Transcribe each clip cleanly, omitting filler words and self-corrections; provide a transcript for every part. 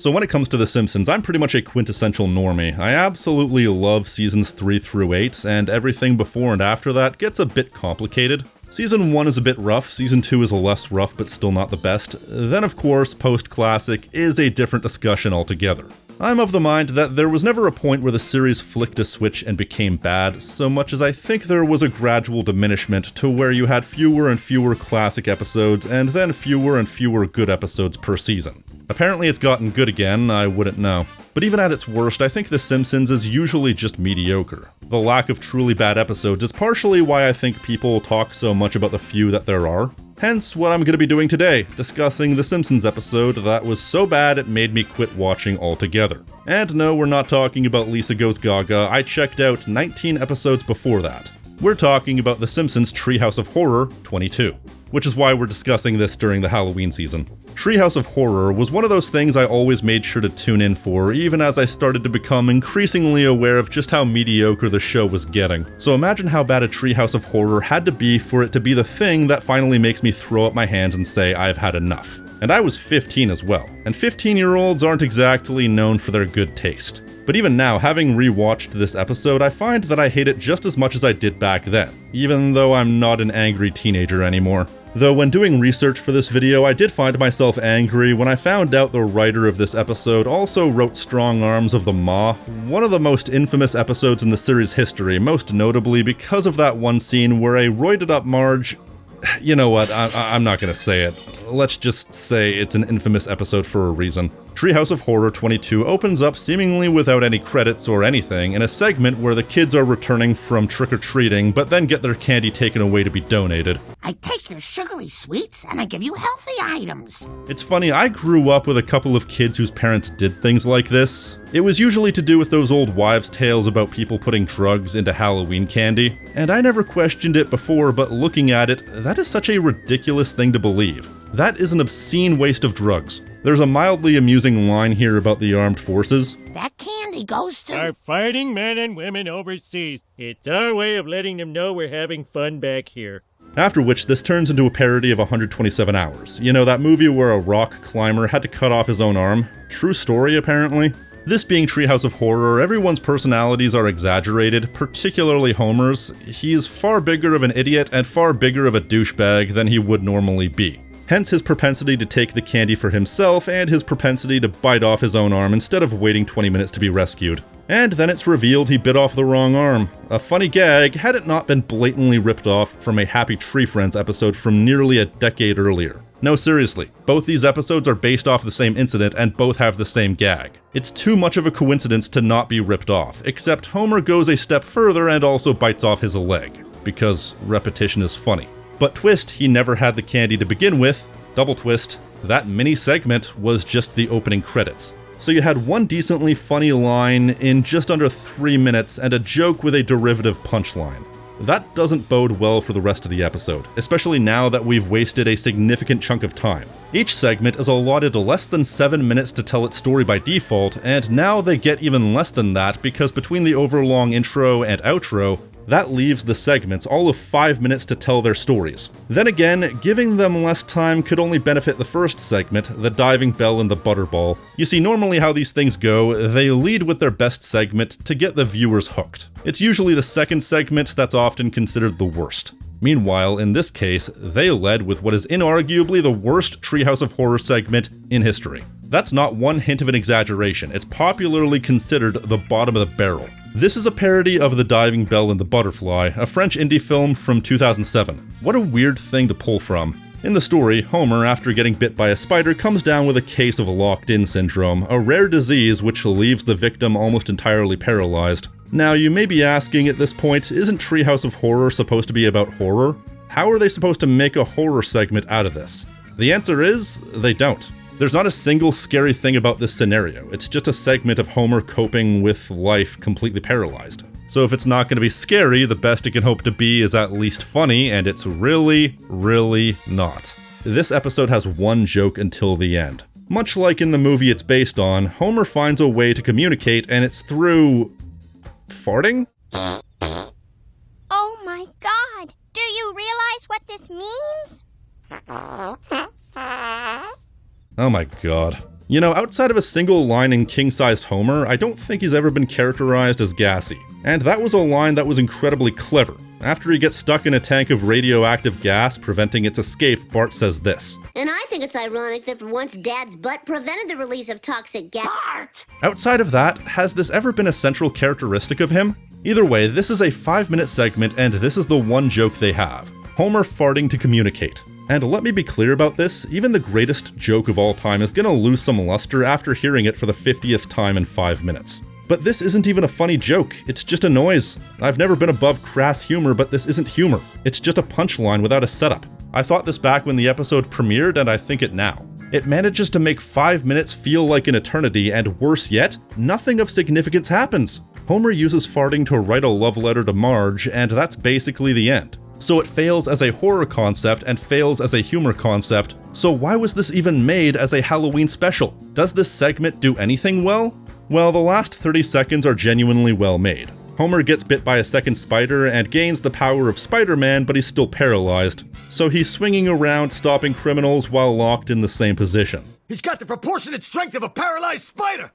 So when it comes to The Simpsons, I'm pretty much a quintessential normie. I absolutely love seasons 3 through 8, and everything before and after that gets a bit complicated. Season 1 is a bit rough, Season 2 is a less rough but still not the best. Then of course, post-classic is a different discussion altogether. I'm of the mind that there was never a point where the series flicked a switch and became bad, so much as I think there was a gradual diminishment to where you had fewer and fewer classic episodes and then fewer and fewer good episodes per season. Apparently it's gotten good again, I wouldn't know. But even at its worst, I think The Simpsons is usually just mediocre. The lack of truly bad episodes is partially why I think people talk so much about the few that there are. Hence what I'm going to be doing today, discussing The Simpsons episode that was so bad it made me quit watching altogether. And no, we're not talking about Lisa Goes Gaga, I checked out 19 episodes before that. We're talking about The Simpsons Treehouse of Horror 22, which is why we're discussing this during the Halloween season. Treehouse of Horror was one of those things I always made sure to tune in for, even as I started to become increasingly aware of just how mediocre the show was getting. So imagine how bad a Treehouse of Horror had to be for it to be the thing that finally makes me throw up my hands and say I've had enough. And I was 15 as well, and 15-year-olds aren't exactly known for their good taste. But even now, having rewatched this episode, I find that I hate it just as much as I did back then, even though I'm not an angry teenager anymore. Though when doing research for this video, I did find myself angry when I found out the writer of this episode also wrote Strong Arms of the Maw, one of the most infamous episodes in the series' history, most notably because of that one scene where a roided up Marge... You know what, I'm not gonna say it. Let's just say it's an infamous episode for a reason. Treehouse of Horror 22 opens up seemingly without any credits or anything in a segment where the kids are returning from trick-or-treating but then get their candy taken away to be donated. I take your sugary sweets and I give you healthy items. It's funny, I grew up with a couple of kids whose parents did things like this. It was usually to do with those old wives' tales about people putting drugs into Halloween candy, and I never questioned it before, but looking at it, that is such a ridiculous thing to believe. That is an obscene waste of drugs. There's a mildly amusing line here about the armed forces. That candy goes to our fighting men and women overseas. It's our way of letting them know we're having fun back here. After which, this turns into a parody of 127 Hours. You know, that movie where a rock climber had to cut off his own arm? True story, apparently. This being Treehouse of Horror, everyone's personalities are exaggerated, particularly Homer's. He's far bigger of an idiot and far bigger of a douchebag than he would normally be. Hence his propensity to take the candy for himself and his propensity to bite off his own arm instead of waiting 20 minutes to be rescued. And then it's revealed he bit off the wrong arm. A funny gag had it not been blatantly ripped off from a Happy Tree Friends episode from nearly a decade earlier. No, seriously, both these episodes are based off the same incident and both have the same gag. It's too much of a coincidence to not be ripped off, except Homer goes a step further and also bites off his leg, because repetition is funny. But twist, he never had the candy to begin with. Double twist, that mini segment was just the opening credits. So you had one decently funny line in just under 3 minutes and a joke with a derivative punchline. That doesn't bode well for the rest of the episode, especially now that we've wasted a significant chunk of time. Each segment is allotted less than 7 minutes to tell its story by default, and now they get even less than that because between the overlong intro and outro, that leaves the segments all of 5 minutes to tell their stories. Then again, giving them less time could only benefit the first segment, the diving bell and the butterball. You see, normally how these things go, they lead with their best segment to get the viewers hooked. It's usually the second segment that's often considered the worst. Meanwhile, in this case, they led with what is inarguably the worst Treehouse of Horror segment in history. That's not one hint of an exaggeration, it's popularly considered the bottom of the barrel. This is a parody of The Diving Bell and the Butterfly, a French indie film from 2007. What a weird thing to pull from. In the story, Homer, after getting bit by a spider, comes down with a case of locked-in syndrome, a rare disease which leaves the victim almost entirely paralyzed. Now, you may be asking at this point, isn't Treehouse of Horror supposed to be about horror? How are they supposed to make a horror segment out of this? The answer is, they don't. There's not a single scary thing about this scenario, it's just a segment of Homer coping with life completely paralyzed. So if it's not going to be scary, the best it can hope to be is at least funny, and it's really, really not. This episode has one joke until the end. Much like in the movie it's based on, Homer finds a way to communicate, and it's through... farting? Oh my god! Do you realize what this means? Oh my god. You know, outside of a single line in king-sized Homer, I don't think he's ever been characterized as gassy. And that was a line that was incredibly clever. After he gets stuck in a tank of radioactive gas preventing its escape, Bart says this. And I think it's ironic that for once Dad's butt prevented the release of toxic gas. Bart! Outside of that, has this ever been a central characteristic of him? Either way, this is a 5-minute segment and this is the one joke they have. Homer farting to communicate. And let me be clear about this, even the greatest joke of all time is gonna lose some luster after hearing it for the 50th time in 5 minutes. But this isn't even a funny joke, it's just a noise. I've never been above crass humor, but this isn't humor. It's just a punchline without a setup. I thought this back when the episode premiered, and I think it now. It manages to make 5 minutes feel like an eternity, and worse yet, nothing of significance happens. Homer uses farting to write a love letter to Marge, and that's basically the end. So it fails as a horror concept and fails as a humor concept, so why was this even made as a Halloween special? Does this segment do anything well? Well, the last 30 seconds are genuinely well made. Homer gets bit by a second spider and gains the power of Spider-Man, but he's still paralyzed. So he's swinging around stopping criminals while locked in the same position. He's got the proportionate strength of a paralyzed spider!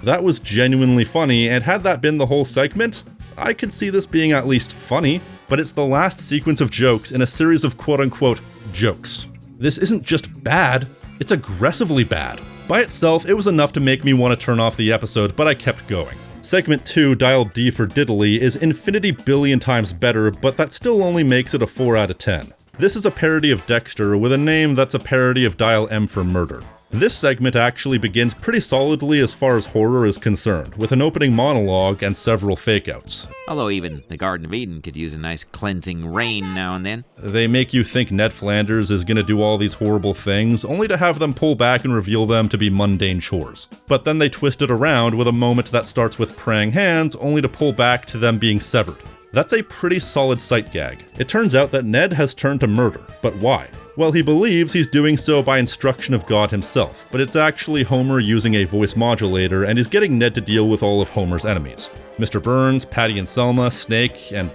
That was genuinely funny, and had that been the whole segment, I could see this being at least funny, but it's the last sequence of jokes in a series of quote-unquote jokes. This isn't just bad, it's aggressively bad. By itself, it was enough to make me want to turn off the episode, but I kept going. Segment 2, Dial D for Diddly, is infinity billion times better, but that still only makes it a 4 out of 10. This is a parody of Dexter with a name that's a parody of Dial M for Murder. This segment actually begins pretty solidly as far as horror is concerned, with an opening monologue and several fake-outs. Although even the Garden of Eden could use a nice cleansing rain now and then. They make you think Ned Flanders is gonna do all these horrible things, only to have them pull back and reveal them to be mundane chores. But then they twist it around with a moment that starts with praying hands, only to pull back to them being severed. That's a pretty solid sight gag. It turns out that Ned has turned to murder, but why? Well, he believes he's doing so by instruction of God himself, but it's actually Homer using a voice modulator and he's getting Ned to deal with all of Homer's enemies. Mr. Burns, Patty and Selma, Snake, and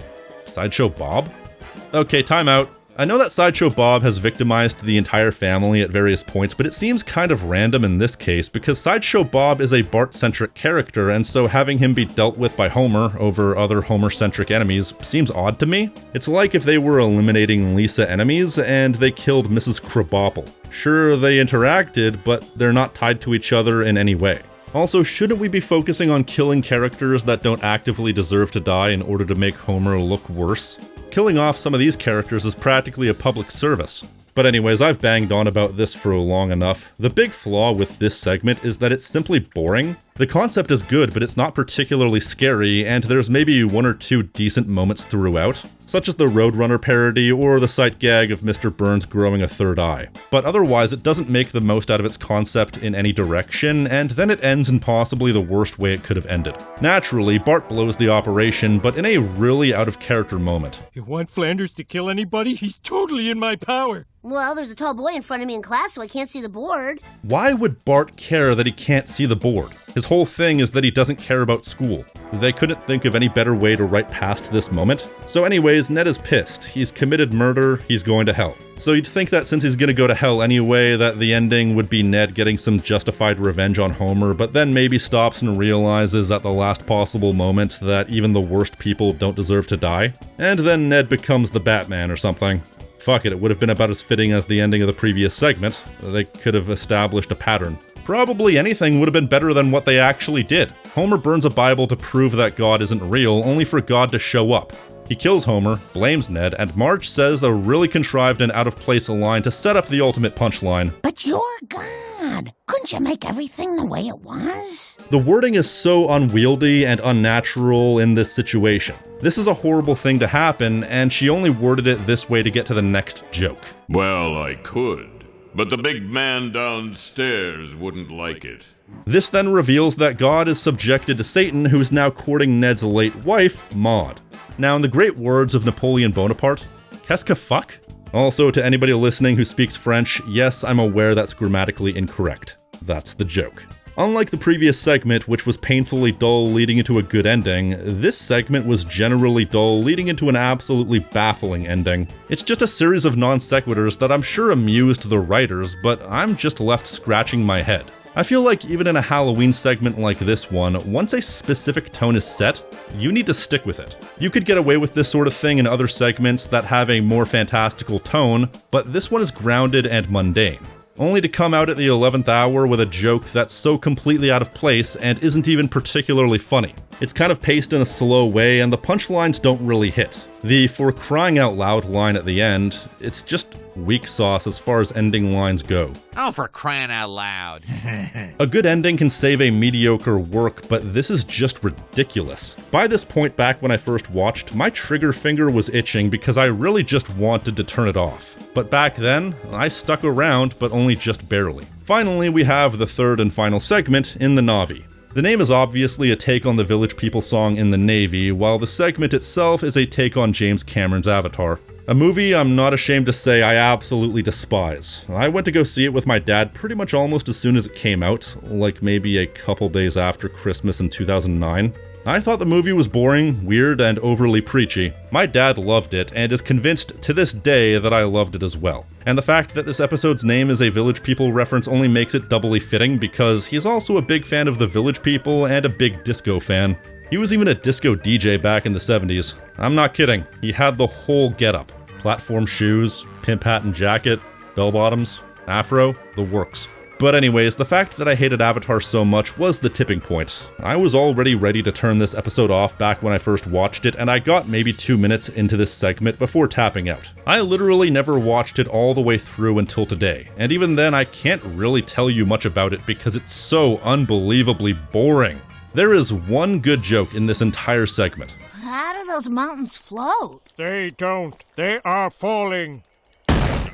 Sideshow Bob? Okay, time out. I know that Sideshow Bob has victimized the entire family at various points, but it seems kind of random in this case because Sideshow Bob is a Bart-centric character, and so having him be dealt with by Homer over other Homer-centric enemies seems odd to me. It's like if they were eliminating Lisa enemies and they killed Mrs. Krabappel. Sure, they interacted, but they're not tied to each other in any way. Also, shouldn't we be focusing on killing characters that don't actively deserve to die in order to make Homer look worse? Killing off some of these characters is practically a public service. But anyways, I've banged on about this for long enough. The big flaw with this segment is that it's simply boring. The concept is good, but it's not particularly scary, and there's maybe 1 or 2 decent moments throughout, such as the Roadrunner parody or the sight gag of Mr. Burns growing a third eye. But otherwise, it doesn't make the most out of its concept in any direction, and then it ends in possibly the worst way it could have ended. Naturally, Bart blows the operation, but in a really out-of-character moment. You want Flanders to kill anybody? He's totally in my power. Well, there's a tall boy in front of me in class, so I can't see the board. Why would Bart care that he can't see the board? His whole thing is that he doesn't care about school. They couldn't think of any better way to write past this moment. So anyways, Ned is pissed. He's committed murder, he's going to hell. So you'd think that since he's gonna go to hell anyway, that the ending would be Ned getting some justified revenge on Homer, but then maybe stops and realizes at the last possible moment that even the worst people don't deserve to die. And then Ned becomes the Batman or something. Fuck it would have been about as fitting as the ending of the previous segment. They could have established a pattern. Probably anything would have been better than what they actually did. Homer burns a Bible to prove that God isn't real, only for God to show up. He kills Homer, blames Ned, and Marge says a really contrived and out-of-place line to set up the ultimate punchline. But you're God. Couldn't you make everything the way it was? The wording is so unwieldy and unnatural in this situation. This is a horrible thing to happen, and she only worded it this way to get to the next joke. Well, I could, but the big man downstairs wouldn't like it. This then reveals that God is subjected to Satan, who's now courting Ned's late wife, Maud. Now, in the great words of Napoleon Bonaparte, qu'est-ce que fuck? Also, to anybody listening who speaks French, yes, I'm aware that's grammatically incorrect. That's the joke. Unlike the previous segment, which was painfully dull leading into a good ending, this segment was generally dull leading into an absolutely baffling ending. It's just a series of non sequiturs that I'm sure amused the writers, but I'm just left scratching my head. I feel like even in a Halloween segment like this one, once a specific tone is set, you need to stick with it. You could get away with this sort of thing in other segments that have a more fantastical tone, but this one is grounded and mundane. Only to come out at the 11th hour with a joke that's so completely out of place and isn't even particularly funny. It's kind of paced in a slow way and the punchlines don't really hit. The "for crying out loud" line at the end, it's just weak sauce as far as ending lines go. Oh, for crying out loud. A good ending can save a mediocre work, but this is just ridiculous. By this point back when I first watched, my trigger finger was itching because I really just wanted to turn it off. But back then, I stuck around, but only just barely. Finally, we have the third and final segment in the Navi. The name is obviously a take on the Village People song in the Navy, while the segment itself is a take on James Cameron's Avatar. A movie I'm not ashamed to say I absolutely despise. I went to go see it with my dad pretty much almost as soon as it came out, like maybe a couple days after Christmas in 2009. I thought the movie was boring, weird, and overly preachy. My dad loved it, and is convinced to this day that I loved it as well. And the fact that this episode's name is a Village People reference only makes it doubly fitting because he's also a big fan of the Village People and a big disco fan. He was even a disco DJ back in the 70s. I'm not kidding, he had the whole getup. Platform shoes, pimp hat and jacket, bell-bottoms, afro, the works. But anyways, the fact that I hated Avatar so much was the tipping point. I was already ready to turn this episode off back when I first watched it, and I got maybe 2 minutes into this segment before tapping out. I literally never watched it all the way through until today, and even then I can't really tell you much about it because it's so unbelievably boring. There is one good joke in this entire segment. How do those mountains float? They don't. They are falling.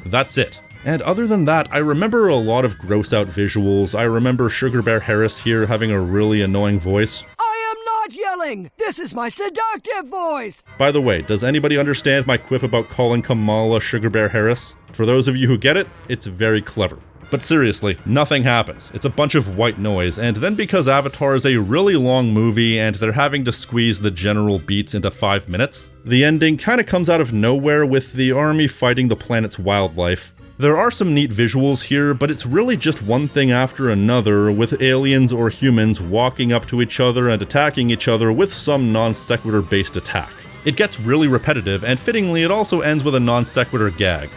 That's it. And other than that, I remember a lot of gross out visuals. I remember Sugar Bear Harris here having a really annoying voice. I am not yelling! This is my seductive voice! By the way, does anybody understand my quip about calling Kamala Sugar Bear Harris? For those of you who get it, it's very clever. But seriously, nothing happens. It's a bunch of white noise, and then because Avatar is a really long movie and they're having to squeeze the general beats into 5 minutes, the ending kinda comes out of nowhere with the army fighting the planet's wildlife. There are some neat visuals here, but it's really just one thing after another, with aliens or humans walking up to each other and attacking each other with some non-sequitur based attack. It gets really repetitive, and fittingly it also ends with a non-sequitur gag.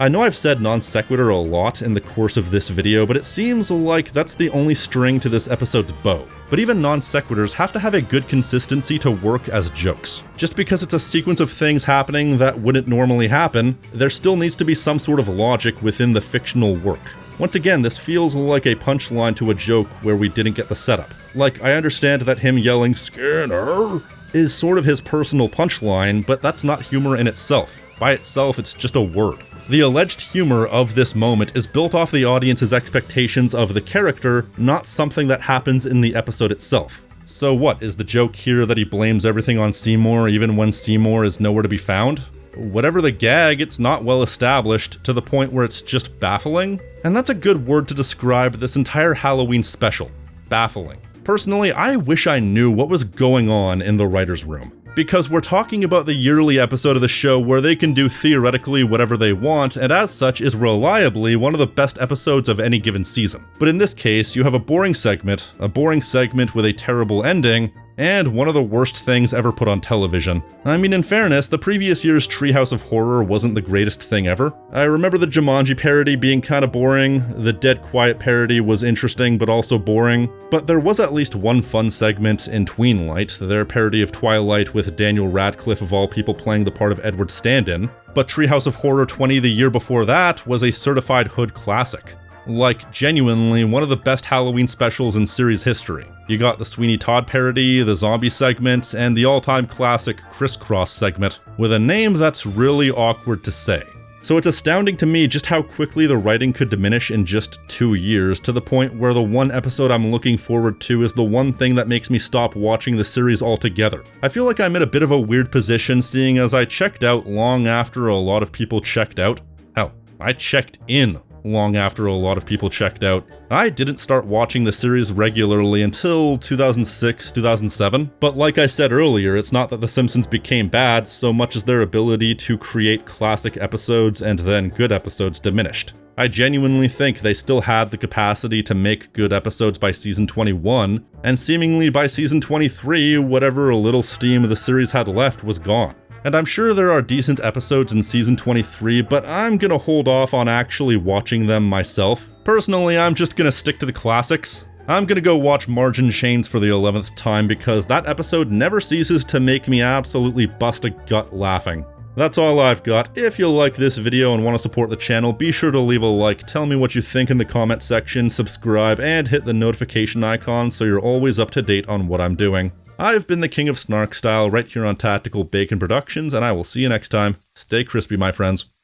I know I've said non sequitur a lot in the course of this video, but it seems like that's the only string to this episode's bow. But even non sequiturs have to have a good consistency to work as jokes. Just because it's a sequence of things happening that wouldn't normally happen, there still needs to be some sort of logic within the fictional work. Once again, this feels like a punchline to a joke where we didn't get the setup. Like, I understand that him yelling "Skinner" is sort of his personal punchline, but that's not humor in itself. By itself, it's just a word. The alleged humor of this moment is built off the audience's expectations of the character, not something that happens in the episode itself. So what, is the joke here that he blames everything on Seymour even when Seymour is nowhere to be found? Whatever the gag, it's not well established to the point where it's just baffling. And that's a good word to describe this entire Halloween special. Baffling. Personally, I wish I knew what was going on in the writer's room. Because we're talking about the yearly episode of the show where they can do theoretically whatever they want, and as such is reliably one of the best episodes of any given season. But in this case, you have a boring segment with a terrible ending, and one of the worst things ever put on television. I mean, in fairness, the previous year's Treehouse of Horror wasn't the greatest thing ever. I remember the Jumanji parody being kinda boring, the Dead Quiet parody was interesting but also boring, but there was at least one fun segment in Tweenlight, their parody of Twilight with Daniel Radcliffe of all people playing the part of Edward Stand-in, but Treehouse of Horror 20 the year before that was a certified hood classic. Like, genuinely one of the best Halloween specials in series history. You got the Sweeney Todd parody, the zombie segment, and the all-time classic Crisscross segment, with a name that's really awkward to say. So it's astounding to me just how quickly the writing could diminish in just 2 years, to the point where the one episode I'm looking forward to is the one thing that makes me stop watching the series altogether. I feel like I'm in a bit of a weird position, seeing as I checked out long after a lot of people checked out. Hell, I checked in long after a lot of people checked out. I didn't start watching the series regularly until 2006, 2007, but like I said earlier, it's not that The Simpsons became bad so much as their ability to create classic episodes and then good episodes diminished. I genuinely think they still had the capacity to make good episodes by season 21, and seemingly by season 23, whatever little steam the series had left was gone. And I'm sure there are decent episodes in season 23, but I'm gonna hold off on actually watching them myself. Personally, I'm just gonna stick to the classics. I'm gonna go watch Margin Chains for the 11th time because that episode never ceases to make me absolutely bust a gut laughing. That's all I've got. If you like this video and want to support the channel, be sure to leave a like, tell me what you think in the comment section, subscribe, and hit the notification icon so you're always up to date on what I'm doing. I've been the King of Snark Style right here on Tactical Bacon Productions, and I will see you next time. Stay crispy, my friends.